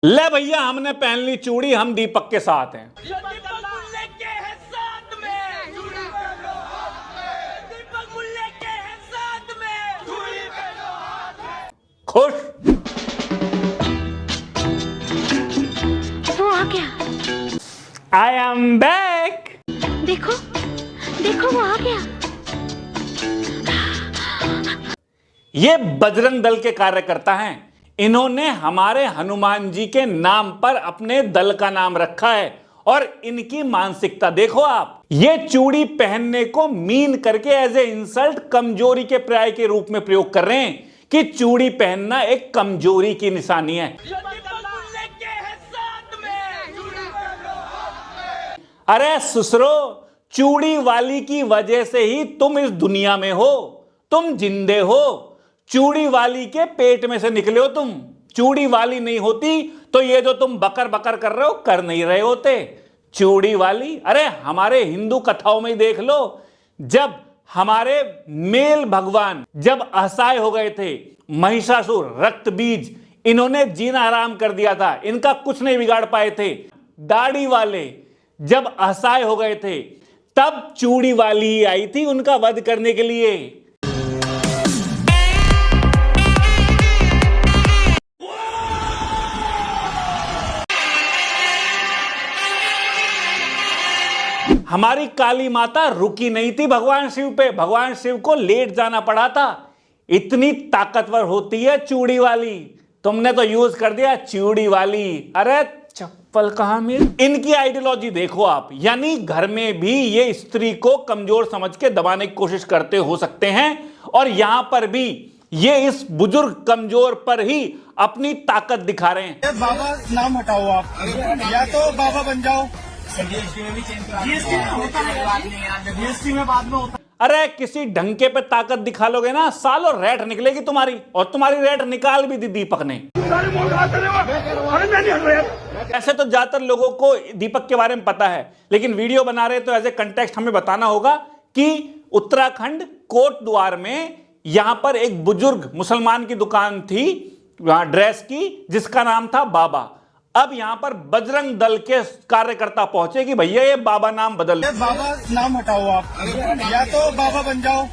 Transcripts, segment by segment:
ले भैया, हमने पहन ली चूड़ी, हम दीपक के साथ हैं। खुश वो आ गया। I am back. देखो देखो वो आ गया। ये बजरंग दल के कार्यकर्ता हैं। इन्होंने हमारे हनुमान जी के नाम पर अपने दल का नाम रखा है और इनकी मानसिकता देखो आप। ये चूड़ी पहनने को मीन करके एज ए इंसल्ट, कमजोरी के पर्याय के रूप में प्रयोग कर रहे हैं कि चूड़ी पहनना एक कमजोरी की निशानी है। अरे ससुरो, चूड़ी वाली की वजह से ही तुम इस दुनिया में हो, तुम जिंदे हो। चूड़ी वाली के पेट में से निकले हो तुम। चूड़ी वाली नहीं होती तो ये जो तुम बकर बकर कर रहे हो कर नहीं रहे होते। चूड़ी वाली, अरे हमारे हिंदू कथाओं में ही देख लो, जब हमारे मेल भगवान जब असहाय हो गए थे, महिषासुर, रक्त बीज, इन्होंने जीना हराम कर दिया था, इनका कुछ नहीं बिगाड़ पाए थे। दाढ़ी वाले जब असहाय हो गए थे, तब चूड़ी वाली ही आई थी उनका वध करने के लिए। हमारी काली माता रुकी नहीं थी भगवान शिव पे, भगवान शिव को लेट जाना पड़ा था। इतनी ताकतवर होती है चूड़ी वाली, तुमने तो यूज कर दिया चूड़ी वाली। अरे चप्पल कहां मेरी। इनकी आइडियोलॉजी देखो आप, यानी घर में भी ये स्त्री को कमजोर समझ के दबाने की कोशिश करते हो सकते हैं, और यहां पर भी ये इस बुजुर्ग कमजोर पर ही अपनी ताकत दिखा रहे हैं। बाबा नाम हटाओ आप, या तो बाबा बन जाओ। जीएसटी में भी चेंज करा, जीएसटी में होता है, जीएसटी में बाद में होता है। अरे किसी ढंके पे ताकत दिखा लोगे ना, सालों रेट निकलेगी तुम्हारी, और तुम्हारी रेट निकाल भी दी दीपक ने। ऐसे तो ज्यादातर लोगों को दीपक के बारे में पता है, लेकिन वीडियो बना रहे तो एज ए कंटेक्स्ट हमें बताना होगा कि उत्तराखंड कोटद्वार में यहां पर एक बुजुर्ग मुसलमान की दुकान थी ड्रेस की, जिसका नाम था बाबा। अब यहां पर बजरंग दल के कार्यकर्ता पहुंचे कि भैया ये बाबा नाम बदल। बाबा नाम हटाओ आप, या तो बाबा बन जाओ।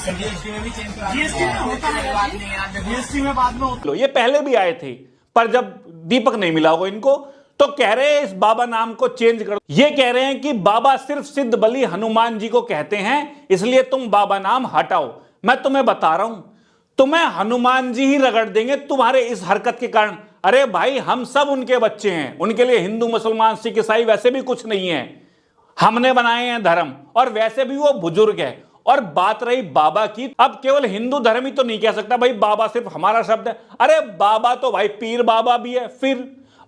जीएसटी में भी चेंज करा, जीएसटी में होता है, जीएसटी में बाद में होता है। ये पहले भी आए थे, पर जब दीपक नहीं मिला होगा इनको, तो कह रहे हैं इस बाबा नाम को चेंज करो। ये कह रहे हैं कि बाबा सिर्फ सिद्ध बली हनुमान जी को कहते हैं, इसलिए तुम बाबा नाम हटाओ। मैं तुम्हें बता रहा हूं, तुम्हें हनुमान जी ही रगड़ देंगे तुम्हारे इस हरकत के कारण। अरे भाई, हम सब उनके बच्चे हैं, उनके लिए हिंदू मुसलमान सिख ईसाई वैसे भी कुछ नहीं है, हमने बनाए हैं धर्म, और वैसे भी वो बुजुर्ग है। और बात रही बाबा की, अब केवल हिंदू धर्म ही तो नहीं कह सकता भाई बाबा सिर्फ हमारा शब्द है। अरे बाबा तो भाई पीर बाबा भी है, फिर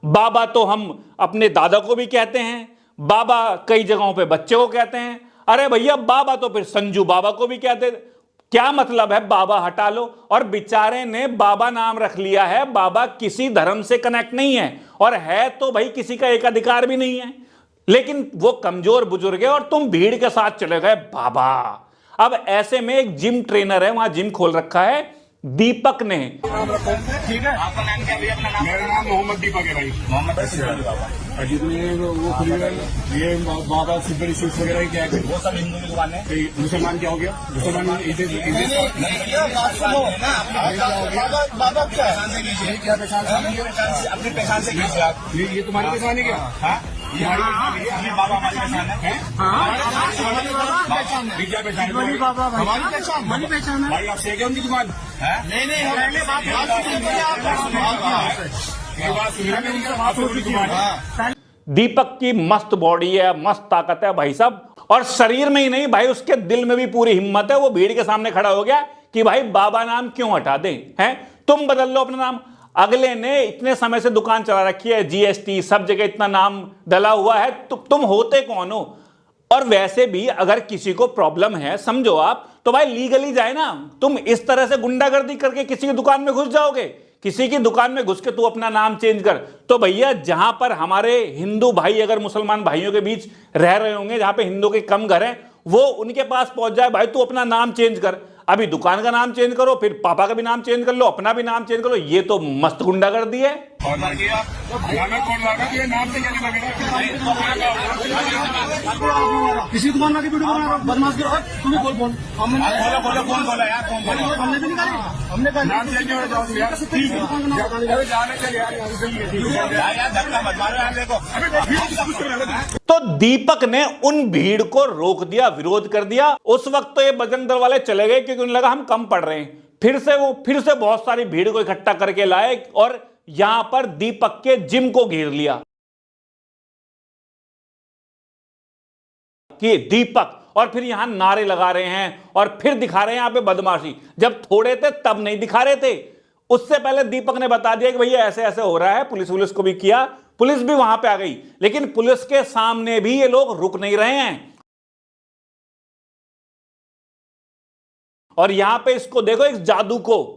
बाबा तो हम अपने दादा को भी कहते हैं, बाबा कई जगहों पे बच्चे को कहते हैं। अरे भैया, बाबा तो फिर संजू बाबा को भी कहते हैं। क्या मतलब है बाबा हटा लो। और बेचारे ने बाबा नाम रख लिया है, बाबा किसी धर्म से कनेक्ट नहीं है, और है तो भाई किसी का एक अधिकार भी नहीं है, लेकिन वो कमजोर बुजुर्ग है और तुम भीड़ के साथ चले गए बाबा। अब ऐसे में एक जिम ट्रेनर है, वहां जिम खोल रखा है दीपक ने। ठीक है, आपका नाम क्या भैया? अपना नाम? मेरा नाम मोहम्मद दीपक है भाई। मोहम्मद बाबा। अजीत में वो खुली है, ये बाबा सिद्धरी स्वीट्स वगैरह क्या है? वो सब हिंदू की दुकान है। मुसलमान क्या हो गया? मुसलमान बाबा क्या है? क्या पहचान अपनी पहचान से कीजिए आप। ये तुम्हारी पहचान है क्या? ये बाबा हमारी पहचान है। क्या पहचान है? हमारी पहचान भाई आप से क्या उनकी दुकान? नहीं नहीं, दीपक की मस्त बॉडी है, मस्त ताकत है भाई साहब, और शरीर में ही नहीं भाई, उसके दिल में भी पूरी हिम्मत है। वो भीड़ के सामने खड़ा हो गया कि भाई बाबा नाम क्यों हटा दें, हैं तुम बदल लो अपना नाम। अगले ने इतने समय से दुकान चला रखी है, जीएसटी सब जगह इतना नाम डला हुआ है, तो तुम होते कौन हो? और वैसे भी अगर किसी को प्रॉब्लम है, समझो आप, तो भाई लीगली जाए ना। तुम इस तरह से गुंडागर्दी करके किसी की दुकान में घुस जाओगे? किसी की दुकान में घुस के तू अपना नाम चेंज कर, तो भैया जहां पर हमारे हिंदू भाई अगर मुसलमान भाइयों के बीच रह रहे होंगे, जहां पे हिंदू के कम घर हैं, वो उनके पास पहुंच जाए, भाई तू अपना नाम चेंज कर। अभी दुकान का नाम चेंज करो, फिर पापा का भी नाम चेंज कर लो, अपना भी नाम चेंज करो, ये तो मस्त गुंडागर्दी है। और लगेगा हमें कौन लगा ये नाम से क्या लगेगा किसी दुकान की वीडियो बना रहा हूँ, बदमाश करो तुम्हें बोल फोन बोलो बोलो कौन बोला यार कौन बोला हमने भी निकाली हमने कहा नाम चेंज हो जाओ यार ठीक है जाने चल यार यार धक्का मत मारो यार देखो। तो दीपक ने उन भीड़ को रोक दिया, विरोध कर दिया। उस वक्त तो ये बजरंग दल वाले चले गए क्योंकि उन्हें लगा हम कम पड़ रहे हैं। फिर से बहुत सारी भीड़ को इकट्ठा करके लाए और यहां पर दीपक के जिम को घेर लिया कि दीपक, और फिर यहां नारे लगा रहे हैं और फिर दिखा रहे हैं यहां पे बदमाशी। जब थोड़े थे तब नहीं दिखा रहे थे, उससे पहले दीपक ने बता दिया कि भैया ऐसे ऐसे हो रहा है। पुलिस को भी किया, पुलिस भी वहां पे आ गई, लेकिन पुलिस के सामने भी ये लोग रुक नहीं रहे हैं। और यहां पे इसको देखो, इस जादू को,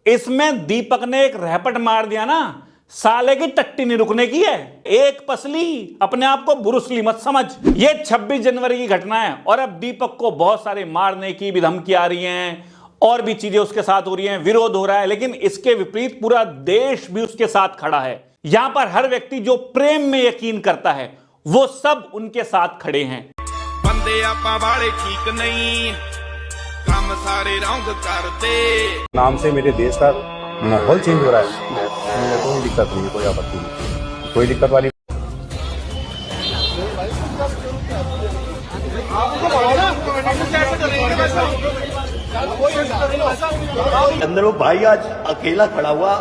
इसमें दीपक ने एक रहपट मार दिया ना, साले की टट्टी नहीं रुकने की है। एक पसली, अपने आप को ब्रूस ली मत समझ। ये 26 जनवरी की घटना है और अब दीपक को बहुत सारे मारने की भी धमकी आ रही हैं और भी चीजें उसके साथ हो रही हैं, विरोध हो रहा है। लेकिन इसके विपरीत पूरा देश भी उसके साथ खड़ा है। यहां पर हर व्यक्ति जो प्रेम में यकीन करता है वो सब उनके साथ खड़े हैं। बंदे आपा वाले ठीक नहीं, काम सारे रंग करते। नाम से मेरे देश का माहौल चेंज हो रहा है। मुझे कोई दिक्कत नहीं, कोई आपत्ति नहीं, कोई दिक्कत वाली। अंदर वो भाई आज अकेला खड़ा हुआ,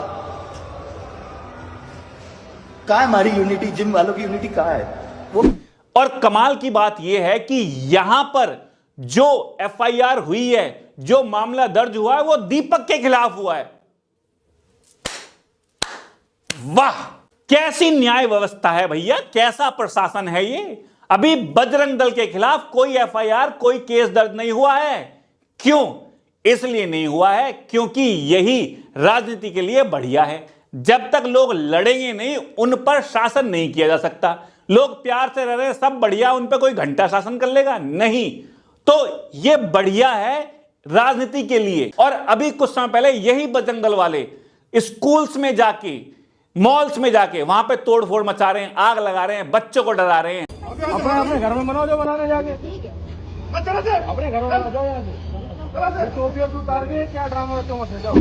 कहाँ है हमारी यूनिटी? जिम वालों की यूनिटी कहाँ है वो? और कमाल की बात यह है कि यहां पर जो एफआईआर हुई है, जो मामला दर्ज हुआ है, वो दीपक के खिलाफ हुआ है। वाह, कैसी न्याय व्यवस्था है भैया, कैसा प्रशासन है ये। अभी बजरंग दल के खिलाफ कोई एफआईआर, कोई केस दर्ज नहीं हुआ है। क्यों? इसलिए नहीं हुआ है क्योंकि यही राजनीति के लिए बढ़िया है। जब तक लोग लड़ेंगे नहीं, उन पर शासन नहीं किया जा सकता। लोग प्यार से रह रहे हैं, सब बढ़िया, उन पर कोई घंटा शासन कर लेगा? नहीं। तो ये बढ़िया है राजनीति के लिए। और अभी कुछ समय पहले यही बजरंग दल वाले स्कूल्स में जाके, मॉल्स में जाके वहां पे तोड़फोड़ मचा रहे हैं, आग लगा रहे हैं, बच्चों को डरा रहे हैं। अपने घर में बनाओ, जो बनाने जाके अपने घर में जाओ, यहाँ टोपी उतार के क्या ड्रामा करते हो मत जाओ।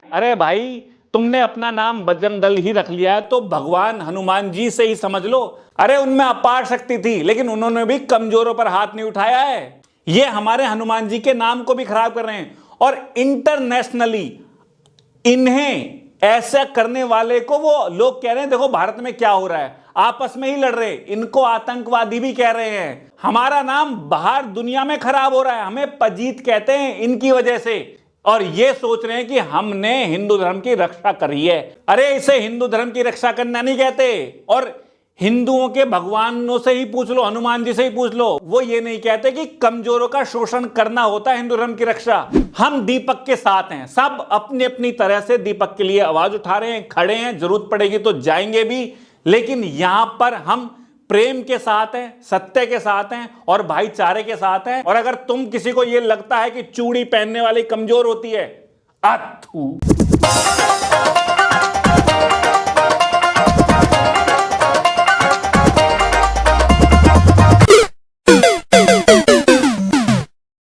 अरे भाई, तुमने अपना नाम बजरंग दल ही रख लिया है तो भगवान हनुमान जी से ही समझ लो। अरे उनमें अपार शक्ति थी, लेकिन उन्होंने भी कमजोरों पर हाथ नहीं उठाया है। ये हमारे हनुमान जी के नाम को भी खराब कर रहे हैं और इंटरनेशनली इन्हें ऐसा करने वाले को वो लोग कह रहे हैं, देखो भारत में क्या हो रहा है, आपस में ही लड़ रहे, इनको आतंकवादी भी कह रहे हैं। हमारा नाम बाहर दुनिया में खराब हो रहा है, हमें पजीत कहते हैं इनकी वजह से। और ये सोच रहे हैं कि हमने हिंदू धर्म की रक्षा करी है। अरे इसे हिंदू धर्म की रक्षा करना नहीं कहते। और हिंदुओं के भगवानों से ही पूछ लो, हनुमान जी से ही पूछ लो, वो ये नहीं कहते कि कमजोरों का शोषण करना होता है हिंदू धर्म की रक्षा। हम दीपक के साथ हैं, सब अपनी अपनी तरह से दीपक के लिए आवाज उठा रहे हैं, खड़े हैं, जरूरत पड़ेगी तो जाएंगे भी। लेकिन यहां पर हम प्रेम के साथ हैं, सत्य के साथ हैं और भाईचारे के साथ हैं। और अगर तुम किसी को यह लगता है कि चूड़ी पहनने वाली कमजोर होती है, अथू।